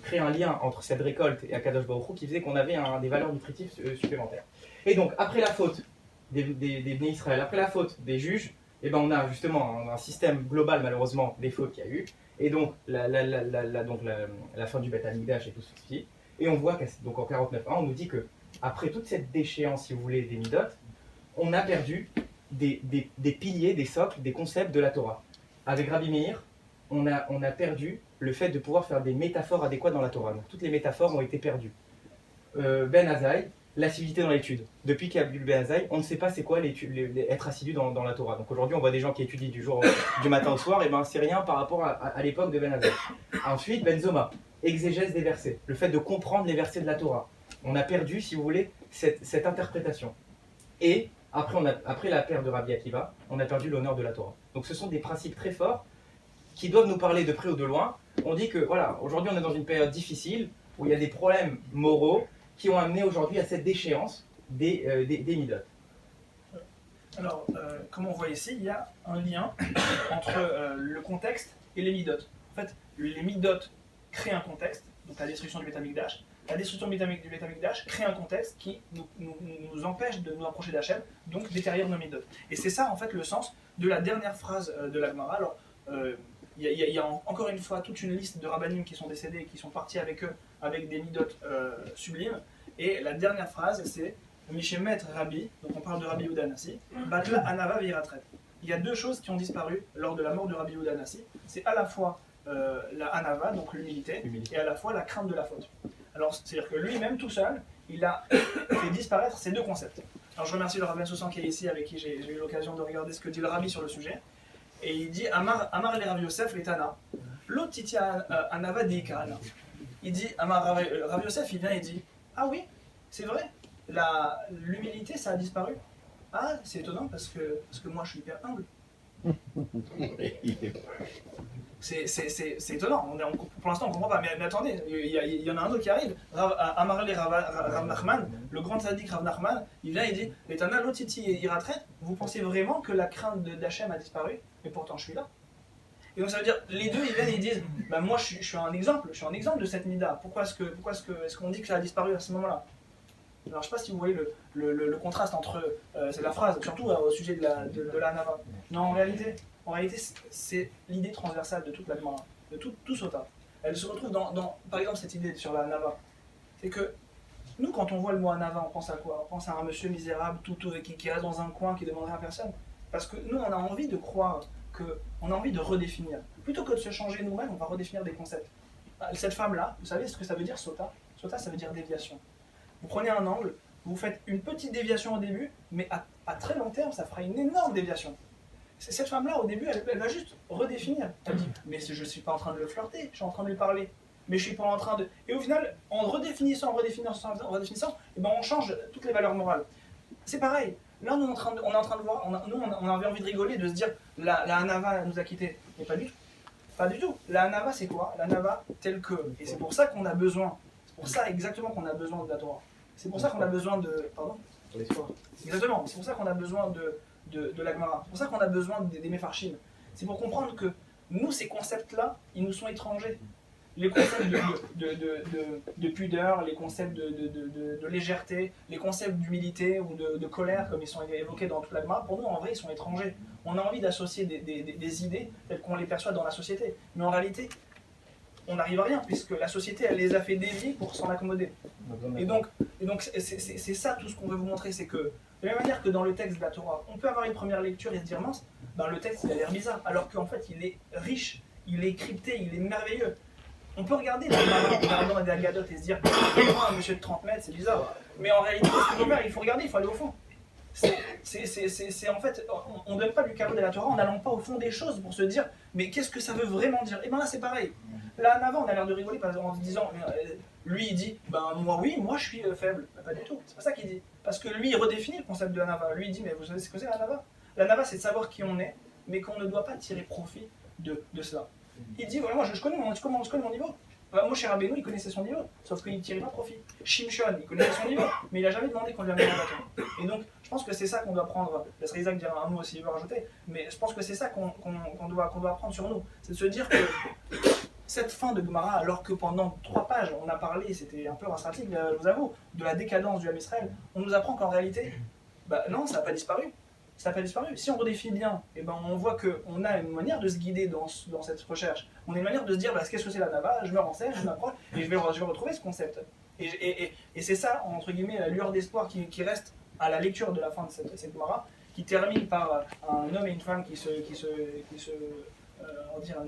créait un lien entre cette récolte et Akadosh Baruch Hu qui faisait qu'on avait des valeurs nutritives supplémentaires. Et donc après la faute des Bnei Israël, après la faute des juges, on a justement un système global malheureusement des fautes qu'il y a eu, et donc la fin du Beth Amikdash et tout ceci. Et on voit qu'en 49.1, on nous dit que après toute cette déchéance, si vous voulez, des midot, on a perdu des piliers, des socles, des concepts de la Torah. Avec Rabbi Meir, on a perdu le fait de pouvoir faire des métaphores adéquates dans la Torah. Donc toutes les métaphores ont été perdues. Ben Azaï, l'assiduité dans l'étude. Depuis qu'il y a eu le Ben Azaï, on ne sait pas c'est quoi être assidu dans la Torah. Donc aujourd'hui, on voit des gens qui étudient du matin au soir, et c'est rien par rapport à l'époque de Ben Azaï. Ensuite, Ben Zoma, exégèse des versets, le fait de comprendre les versets de la Torah. On a perdu, si vous voulez, cette interprétation. Et après la perte de Rabbi Akiva, on a perdu l'honneur de la Torah. Donc ce sont des principes très forts qui doivent nous parler de près ou de loin. On dit que voilà, aujourd'hui on est dans une période difficile où il y a des problèmes moraux qui ont amené aujourd'hui à cette déchéance des midot. Alors, comme on voit ici, il y a un lien entre le contexte et les midot. En fait, les midot créent un contexte, donc la destruction du Beth Amikdash. La destruction du Beth Amikdash crée un contexte qui nous empêche de nous approcher d'Hachem, donc détériore nos midot. Et c'est ça en fait le sens de la dernière phrase de la Gemara. Alors, il y a encore une fois toute une liste de rabbanim qui sont décédés et qui sont partis avec eux avec des midot sublimes. Et la dernière phrase, c'est Mishemet Rabbi, donc on parle de Rabbi Yehuda Hanassi, Batla Anava Viratret. Il y a deux choses qui ont disparu lors de la mort de Rabbi Yehuda Hanassi. C'est à la fois la Anava, donc l'humilité, et à la fois la crainte de la faute. Alors, c'est-à-dire que lui-même, tout seul, il a fait disparaître ces deux concepts. Alors, je remercie le rabbin Soussan qui est ici, avec qui j'ai eu l'occasion de regarder ce que dit le rabbi sur le sujet. Et il dit Amar le Rav Yosef le Tana, l'otiti Anava de Ikarana. Il dit, Rav Yosef, il vient et dit ah oui, c'est vrai, l'humilité, ça a disparu. Ah, c'est étonnant parce que moi, je suis hyper humble. C'est étonnant, pour l'instant on ne comprend pas, mais attendez, il y en a un autre qui arrive, Amarle Rav Nachman, le grand tzaddik Rav Nachman, il vient et dit L'Etana Lotiti Iratret, vous pensez vraiment que la crainte d'Hachem a disparu? Mais pourtant je suis là. Et donc ça veut dire, les deux ils viennent et ils disent moi je suis un exemple de cette mida, pourquoi est-ce qu'on dit que ça a disparu à ce moment-là? Alors je ne sais pas si vous voyez le contraste entre c'est la phrase, surtout au sujet de la Nava. Non, en réalité c'est l'idée transversale de toute la Gemara, de tout Sota. Elle se retrouve par exemple, cette idée sur la Nava. C'est que nous, quand on voit le mot Nava, on pense à quoi? On pense à un monsieur misérable, tout qui reste dans un coin, qui ne demanderait à personne. Parce que nous, on a envie de croire, on a envie de redéfinir. Plutôt que de se changer nous-mêmes, on va redéfinir des concepts. Cette femme-là, vous savez ce que ça veut dire, Sota? Sota, ça veut dire déviation. Vous prenez un angle, vous faites une petite déviation au début, mais à très long terme, ça fera une énorme déviation. Cette femme-là, au début, elle va juste redéfinir. Elle dit, mais je ne suis pas en train de le flirter, je suis en train de lui parler. Mais je suis pas en train de... Et au final, en redéfinissant, et ben on change toutes les valeurs morales. C'est pareil. Là, nous, on est en train de voir, on avait envie de rigoler, de se dire, la Hanava nous a quittés. Mais pas du tout. Pas du tout. La Hanava, c'est quoi? La Hanava, telle que... Et c'est pour ça qu'on a besoin, c'est pour ça exactement qu'on a besoin de la Torah. C'est pour ça qu'on a besoin de... Pardon? Exactement. C'est pour ça qu'on a besoin de la Gemara. C'est pour ça qu'on a besoin des Mefarshim. C'est pour comprendre que nous, ces concepts-là, ils nous sont étrangers. Les concepts de pudeur, les concepts de légèreté, les concepts d'humilité ou de colère, comme ils sont évoqués dans toute la Gemara, pour nous, en vrai, ils sont étrangers. On a envie d'associer des idées telles qu'on les perçoit dans la société. Mais en réalité, on n'arrive à rien, puisque la société, elle les a fait dévier pour s'en accommoder. Et donc c'est ça tout ce qu'on veut vous montrer, c'est que, de la même manière que dans le texte de la Torah, on peut avoir une première lecture et se dire, mince, ben le texte, il a l'air bizarre, alors qu'en fait, il est riche, il est crypté, il est merveilleux. On peut regarder en regardant des agadotes et se dire, un monsieur de 30 mètres, c'est bizarre. Mais en réalité, qu'est-ce qu'il faut faire? Il faut regarder, il faut aller au fond. C'est en fait, on ne donne pas du cadeau de la Torah en n'allant pas au fond des choses pour se dire, mais qu'est-ce que ça veut vraiment dire? Et bien là, c'est pareil. Là, en avant, on a l'air de rigoler en se disant, lui, il dit, ben moi, oui, moi, je suis faible. Ben, pas du tout, c'est pas ça qu'il dit. Parce que lui, il redéfinit le concept de la Nava. Lui, il dit, mais vous savez ce que c'est la Nava? La Nava, c'est de savoir qui on est, mais qu'on ne doit pas tirer profit de cela. Il dit, voilà, moi je connais mon niveau. Moshe Rabbeinu, il connaissait son niveau, sauf qu'il ne tirait pas profit. Shimshon, il connaissait son niveau, mais il n'a jamais demandé qu'on lui amène un bâton. Et donc, je pense que c'est ça qu'on doit prendre. Laisserai Isaac dire un mot s'il veut rajouter, mais je pense que c'est ça qu'on doit apprendre sur nous. C'est de se dire que cette fin de Gemara, alors que pendant 3 pages, on a parlé, c'était un peu rastratique, je vous avoue, de la décadence du Ham Israël, on nous apprend qu'en réalité, bah non, ça n'a pas disparu. Ça n'a pas disparu. Si on redéfinit bien, eh ben on voit qu'on a une manière de se guider dans cette recherche. On a une manière de se dire, bah, qu'est-ce que c'est la Nava? Je me renseigne, je m'approche, et je vais retrouver ce concept. Et c'est ça, entre guillemets, la lueur d'espoir qui reste à la lecture de la fin de cette Gemara, qui termine par un homme et une femme qui se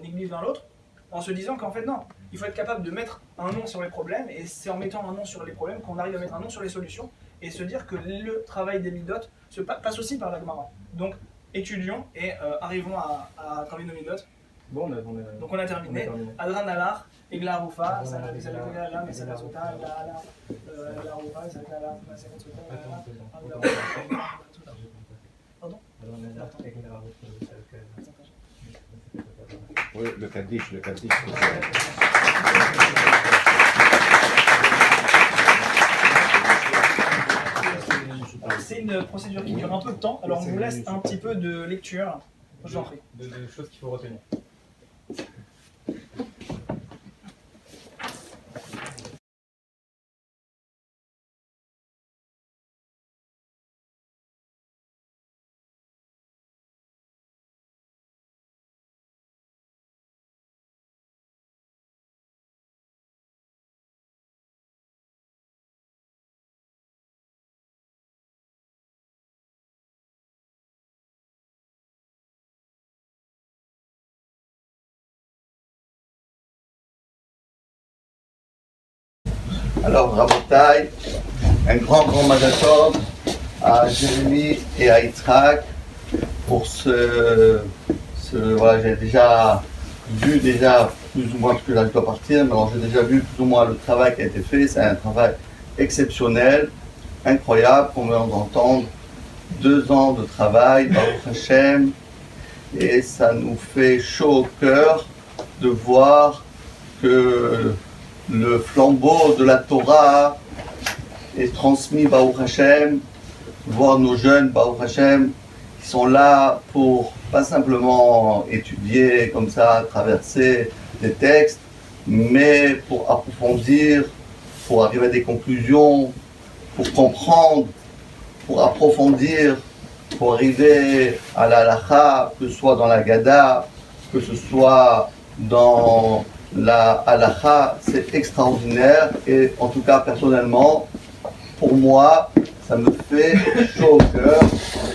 négligent l'un l'autre, en se disant qu'en fait non, il faut être capable de mettre un nom sur les problèmes, et c'est en mettant un nom sur les problèmes qu'on arrive à mettre un nom sur les solutions, et se dire que le travail des midotes passe aussi par la Gemara. Donc étudions et arrivons à travailler nos midotes. Bon, donc on a terminé. Adran Alar, Egla Rufa, Salam, Mesala Sota, Egla Rufa, Salam, Mesala Sota, Pardon? Oui, le Kaddish. C'est une procédure qui dure un peu de temps, alors on vous laisse un petit peu de lecture. Je vous en prie. De choses qu'il faut retenir. Alors, Rabotai, un grand Mazatov à Jérémy et à Yitzhak pour voilà, j'ai déjà vu plus ou moins, parce que là je dois partir, mais alors j'ai déjà vu plus ou moins le travail qui a été fait. C'est un travail exceptionnel, incroyable, qu'on vient d'entendre. 2 ans de travail, Baruch Hashem, et ça nous fait chaud au cœur de voir que le flambeau de la Torah est transmis, Baruch Hashem, voir nos jeunes, Baruch Hashem, qui sont là pour pas simplement étudier comme ça, traverser des textes, mais pour approfondir, pour arriver à des conclusions, pour comprendre, pour approfondir, pour arriver à la halakha, que ce soit dans la Gada, que ce soit dans la halakha, c'est extraordinaire. Et en tout cas, personnellement, pour moi, ça me fait chaud au cœur,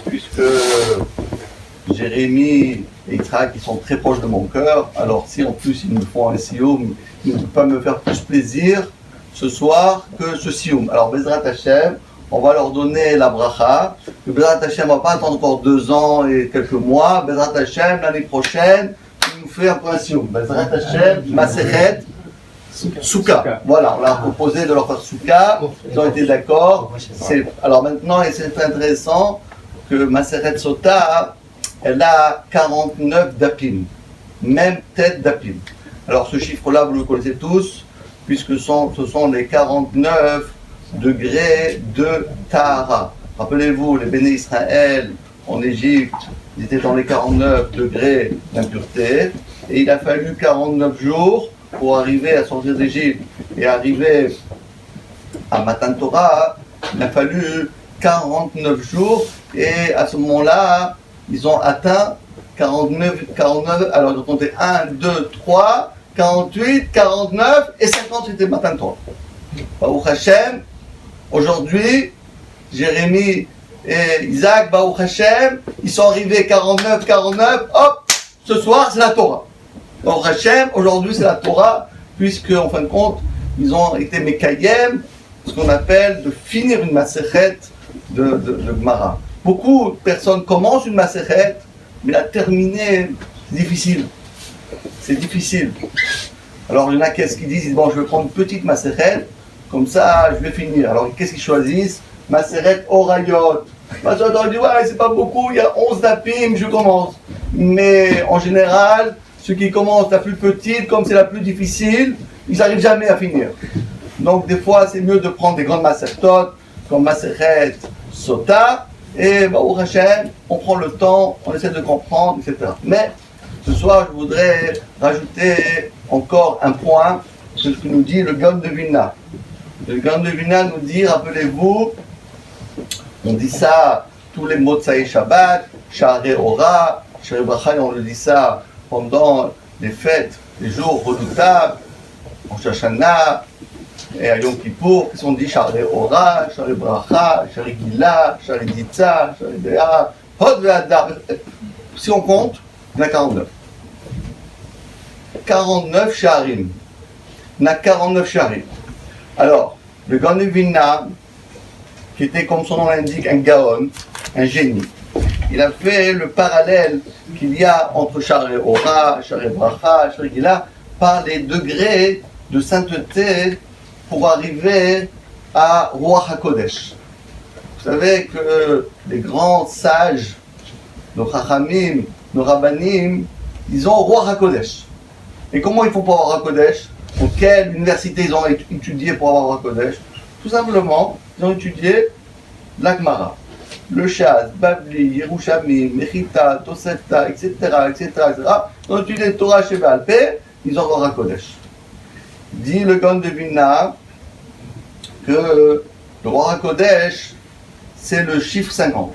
puisque Jérémy et Yitzhak, qui sont très proches de mon cœur, alors si en plus ils me font un sioum, ils ne peuvent pas me faire plus plaisir ce soir que ce sioum. Alors Bezrat Hashem, on va leur donner la bracha. Le Bezrat Hashem ne va pas attendre encore 2 ans et quelques mois. Bezrat Hashem, l'année prochaine, il nous fait un point sur Bezrat Hashem, Masechet, Souka. Voilà, on leur a proposé de leur faire Souka. Ils ont été d'accord. Alors maintenant, et c'est intéressant que Masechet Sota, elle a 49 dapim, même tête dapim. Alors ce chiffre-là, vous le connaissez tous, puisque ce sont les 49 degrés de Tahara. Rappelez-vous, les béné Israël en Égypte, ils étaient dans les 49 degrés d'impureté, et il a fallu 49 jours pour arriver à sortir d'Égypte et arriver à Matan Torah. Il a fallu 49 jours, et à ce moment-là, ils ont atteint 49, alors ils ont compté 1, 2, 3, 48, 49 et 50, c'était Matan Torah. Baruch Hashem, aujourd'hui, Jérémie et Isaac, Baruch Hashem, ils sont arrivés 49, hop, ce soir c'est la Torah. Baruch Hashem, aujourd'hui c'est la Torah, puisque en fin de compte, ils ont été Mekayem, ce qu'on appelle de finir une Masechet de Gemara. Beaucoup de personnes commencent une Masechet, mais la terminer, c'est difficile. C'est difficile. Alors il y en a qui disent, bon, je vais prendre une petite Masechet, comme ça je vais finir. Alors qu'est-ce qu'ils choisissent? Masechet Orayot. Masechet on dit, ouais, c'est pas beaucoup, il y a 11 dapim, je commence. Mais en général, ceux qui commencent la plus petite, comme c'est la plus difficile, ils n'arrivent jamais à finir. Donc des fois, c'est mieux de prendre des grandes Masechetot, comme Masechet Sota, et Baruch Hashem, on prend le temps, on essaie de comprendre, etc. Mais ce soir, je voudrais rajouter encore un point, c'est ce que nous dit le Gaon de Vilna. Le Gaon de Vilna nous dit, rappelez-vous, on dit ça tous les Motsai Shabbat, Sha'arei Ora, Sha'arei Bracha, on le dit ça pendant les fêtes, les jours redoutables, en Shoshana et à Yom Kippour, qui sont dit Sha'arei Ora, Sha'arei Bracha, Sha'arei Gila, Sha'arei Ditza, Sha'arei Be'ah, Hod Ve'adar. Si on compte, il y en a 49. 49 Sha'arim. Il y en a 49 Sha'arim. Alors, le Gaon de Vilna, qui était, comme son nom l'indique, un Gaon, un génie, il a fait le parallèle qu'il y a entre Sha'arei Ora, Sha'arei Bracha, Sha'arei Gila, par les degrés de sainteté pour arriver à Ruach HaKodesh. Vous savez que les grands sages, nos Chachamim, nos Rabbanim, ils ont Ruach HaKodesh. Et comment ils font pour avoir HaKodesh? Dans quelle université ils ont étudié pour avoir Ruach HaKodesh? Tout simplement, ils ont étudié la Gemara, le Shas, Babli, Yerushalmi, Mechita, Tosefta, etc., etc., etc. Ils ont étudié Torah chez Baal Peh, ils ont Ruach HaKodesh. Dit le Gaon de Vilna que le Ruach HaKodesh, c'est le chiffre 50.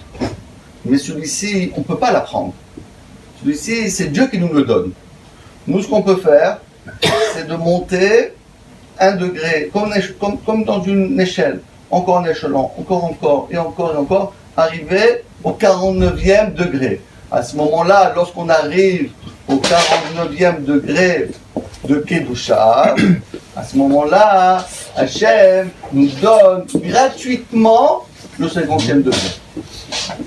Mais celui-ci, on ne peut pas l'apprendre. Celui-ci, c'est Dieu qui nous le donne. Nous, ce qu'on peut faire, c'est de monter un degré, comme dans une échelle, encore un échelon, encore, et encore, arriver au 49e degré. À ce moment-là, lorsqu'on arrive au 49e degré de Kedusha, à ce moment-là, Hachem nous donne gratuitement le 50e degré.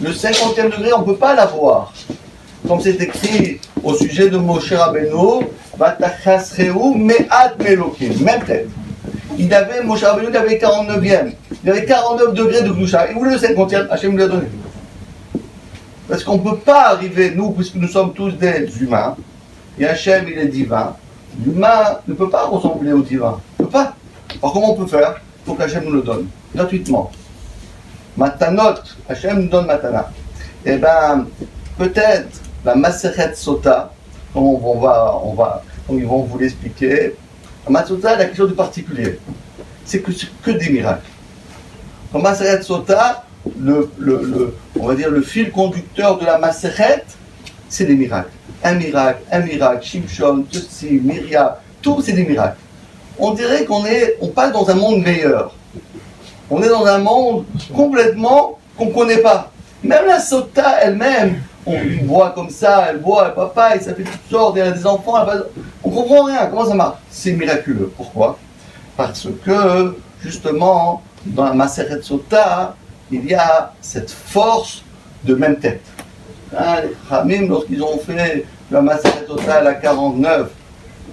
Le 50e degré, on ne peut pas l'avoir. Comme c'est écrit au sujet de Moshe Rabbeinu, Vatachasreu me'at melokim, même tête. Moshe Rabbeinu, il avait 49e. Il avait 49 degrés de Kedusha. Il voulait le 50e, Hachem lui a donné. Parce qu'on ne peut pas arriver, nous, puisque nous sommes tous des humains, et Hachem, il est divin. L'humain ne peut pas ressembler au divin. Il ne peut pas. Alors comment on peut faire? Il faut qu'Hachem nous le donne, gratuitement. Matanot, Hachem nous donne matana. Eh bien, peut-être la Masechet Sota, comme ils vont vous l'expliquer, la Masechet Sota, il y a quelque chose de particulier. C'est que des miracles. La Masechet Sota, on va dire le fil conducteur de la Masechet, c'est des miracles. Un miracle, Shimshon, ceci, Myriam, tout c'est des miracles. On dirait qu'on passe dans un monde meilleur. On est dans un monde complètement qu'on ne connaît pas. Même la Sota elle-même, on boit comme ça, elle boit, papa, et ça fait toutes sortes, il y a des enfants, on ne comprend rien, comment ça marche? C'est miraculeux. Pourquoi? Parce que, justement, dans la Maseret Sota, il y a cette force de même tête. Hein, les Khamim, lorsqu'ils ont fait la Maseret Sota à la 49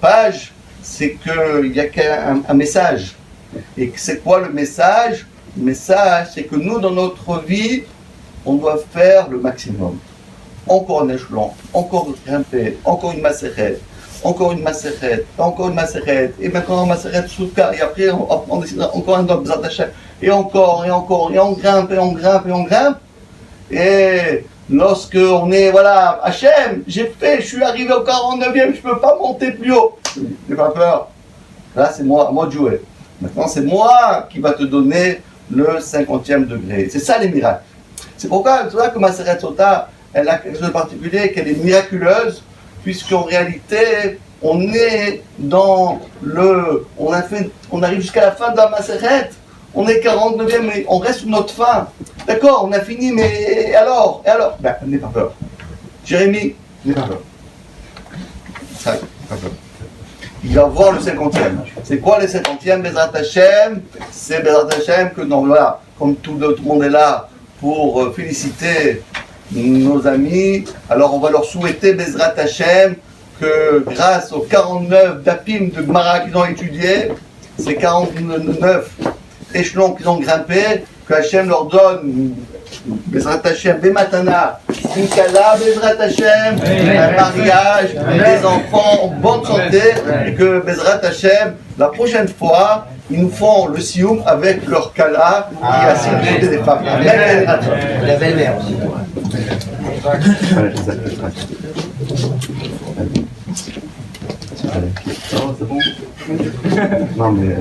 pages, c'est qu'il n'y a qu'un message. Et c'est quoi le message? Le message, c'est que nous, dans notre vie, on doit faire le maximum. Encore un échelon, encore grimper, encore une Maseret, encore une Maseret, encore une Maseret, et maintenant une Maseret Souka, et après on décidera encore un autre Bezrat, et encore, et encore, et on grimpe, et on grimpe, et on grimpe. Et lorsque on est, voilà, Hachem, j'ai fait, je suis arrivé au 49e, je ne peux pas monter plus haut. N'aie pas peur. Là, c'est moi, à moi de jouer. Maintenant, c'est moi qui va te donner le 50e degré. C'est ça les miracles. C'est pourquoi que Maseret Sota, elle a quelque chose de particulier, qu'elle est miraculeuse, puisqu'en réalité, on est dans le... On arrive jusqu'à la fin de la Maseret, on est 49e, mais on reste sur notre fin. D'accord, on a fini, mais et alors? Ben, n'aie pas peur. Jérémie, n'aie pas peur. Ça, n'aie pas peur. Il va voir le 50e. C'est quoi le 50e? Bezrat Hashem. C'est Bezrat Hashem que, donc voilà, comme tout le monde est là pour féliciter nos amis, alors on va leur souhaiter Bezrat Hashem que grâce aux 49 dapim de Gemara qu'ils ont étudiés, ces 49 échelons qu'ils ont grimpés, que Hashem leur donne Bezrat Hashem, Bematana, une kala, Bezrat Hashem, un mariage, des enfants en bonne santé, et que Bezrat Hashem, la prochaine fois, ils nous font le sioum avec leur kala qui est assis du côté des femmes. Amen. La belle-mère aussi. C'est bon? Non mais...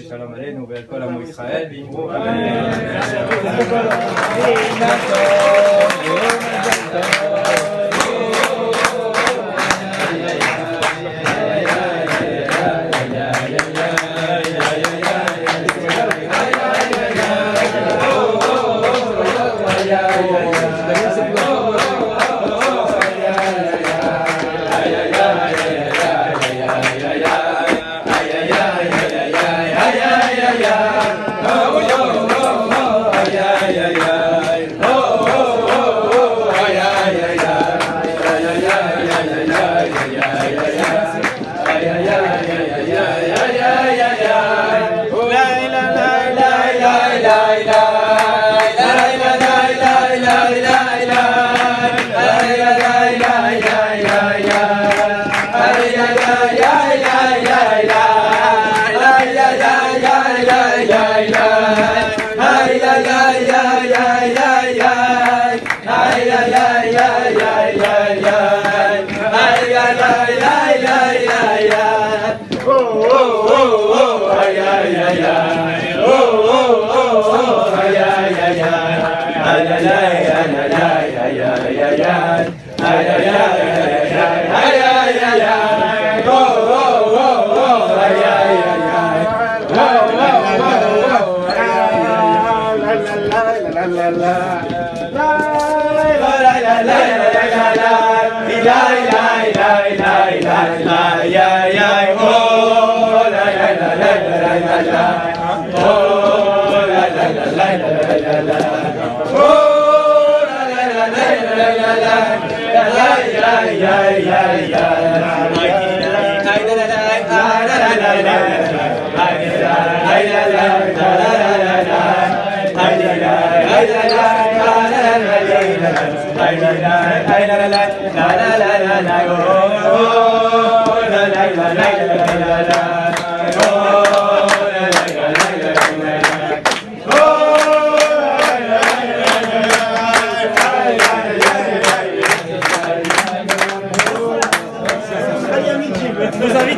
Shalom Aleinu ועל כל עמו ישראל ואמרו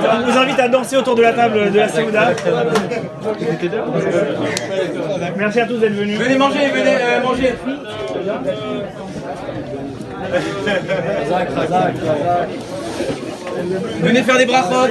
On vous invite à danser autour de la table de la Séouda. Merci à tous d'être venus. Venez manger, manger. Venez faire des brachot.